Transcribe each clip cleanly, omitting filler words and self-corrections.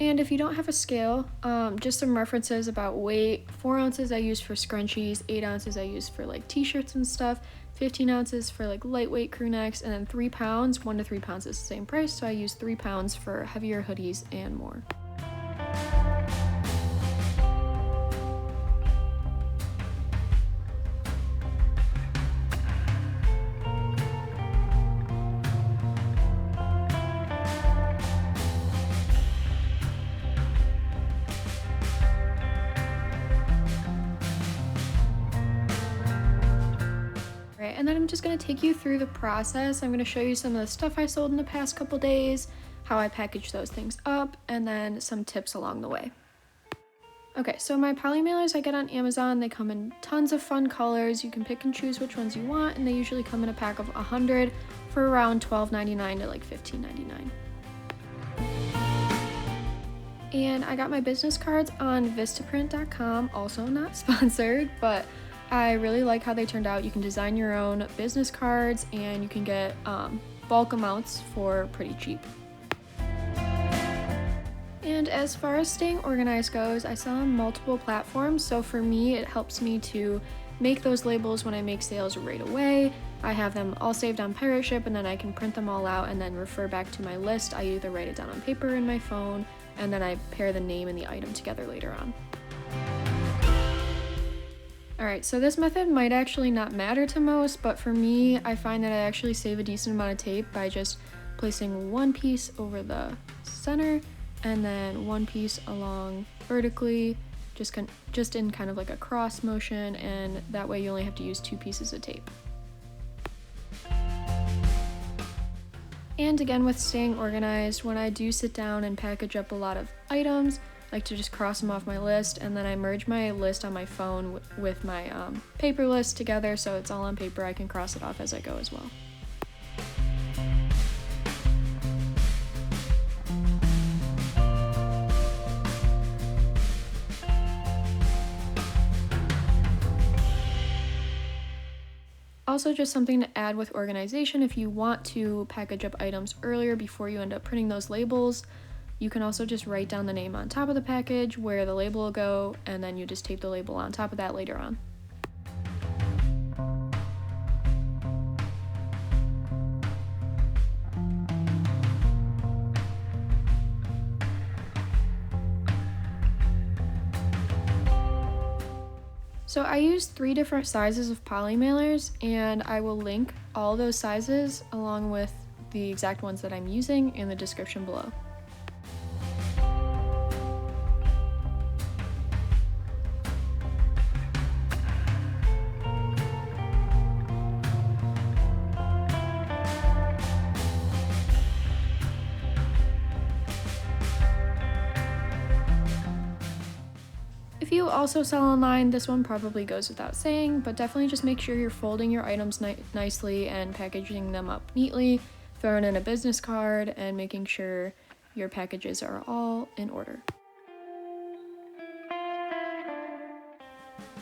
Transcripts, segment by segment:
And if you don't have a scale, just some references about weight. 4 ounces I use for scrunchies, 8 ounces I use for like t-shirts and stuff, 15 ounces for like lightweight crew necks, and then 3 pounds, 1 to 3 pounds is the same price, so I use 3 pounds for heavier hoodies and more. Right, and then I'm just going to take you through the process. I'm going to show you some of the stuff I sold in the past couple days, how I package those things up, and then some tips along the way. Okay, so my poly mailers I get on Amazon, they come in tons of fun colors. You can pick and choose which ones you want, and they usually come in a pack of 100 for around $12.99 to like $15.99. And I got my business cards on Vistaprint.com, also not sponsored, but I really like how they turned out. You can design your own business cards and you can get bulk amounts for pretty cheap. And as far as staying organized goes, I sell on multiple platforms, so for me it helps me to make those labels when I make sales right away. I have them all saved on Pirate Ship, and then I can print them all out and then refer back to my list. I either write it down on paper in my phone, and then I pair the name and the item together later on. Alright, so this method might actually not matter to most, but for me, I find that I actually save a decent amount of tape by just placing one piece over the center and then one piece along vertically, just in kind of like a cross motion, and that way you only have to use 2 pieces of tape. And again, with staying organized, when I do sit down and package up a lot of items, I like to just cross them off my list, and then I merge my list on my phone with my paper list together, so it's all on paper. I can cross it off as I go as well. Also, just something to add with organization, if you want to package up items earlier before you end up printing those labels, you can also just write down the name on top of the package, where the label will go, and then you just tape the label on top of that later on. So I use 3 different sizes of poly mailers, and I will link all those sizes along with the exact ones that I'm using in the description below. If you also sell online, this one probably goes without saying, but definitely just make sure you're folding your items nicely and packaging them up neatly, throwing in a business card, and making sure your packages are all in order.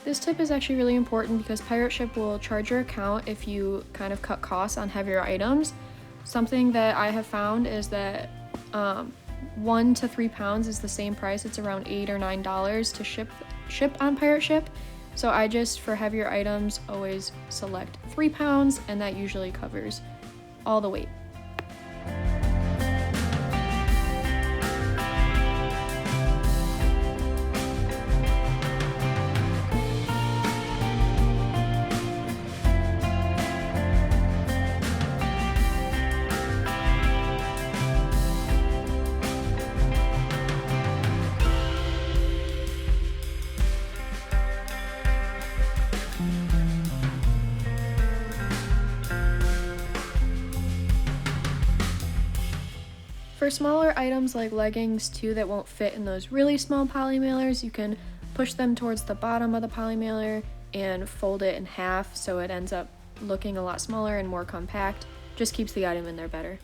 This tip is actually really important because Pirate Ship will charge your account if you kind of cut costs on heavier items. Something that I have found is that 1 to 3 pounds is the same price. It's around $8 or $9 to ship on Pirate Ship. So I just, for heavier items, always select 3 pounds, and that usually covers all the weight. For smaller items like leggings too that won't fit in those really small poly mailers, you can push them towards the bottom of the poly mailer and fold it in half so it ends up looking a lot smaller and more compact. Just keeps the item in there better.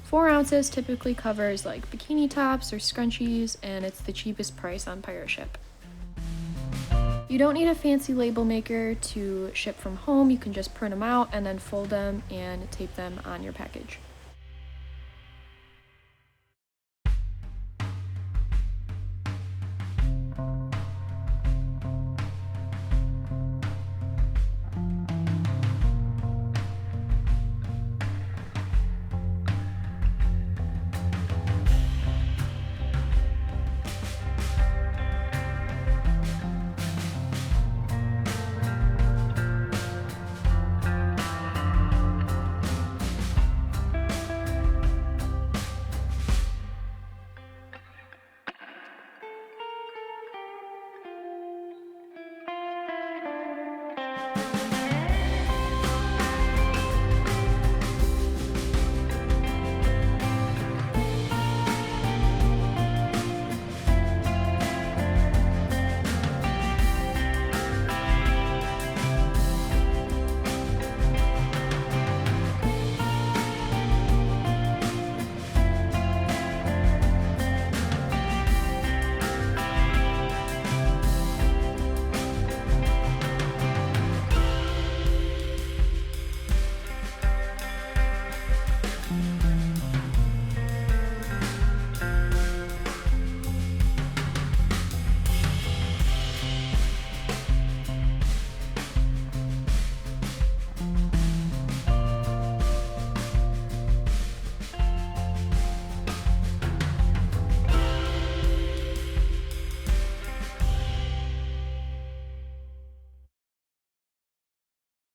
Four ounces typically covers like bikini tops or scrunchies, and it's the cheapest price on Pirate Ship. You don't need a fancy label maker to ship from home. You can just print them out and then fold them and tape them on your package.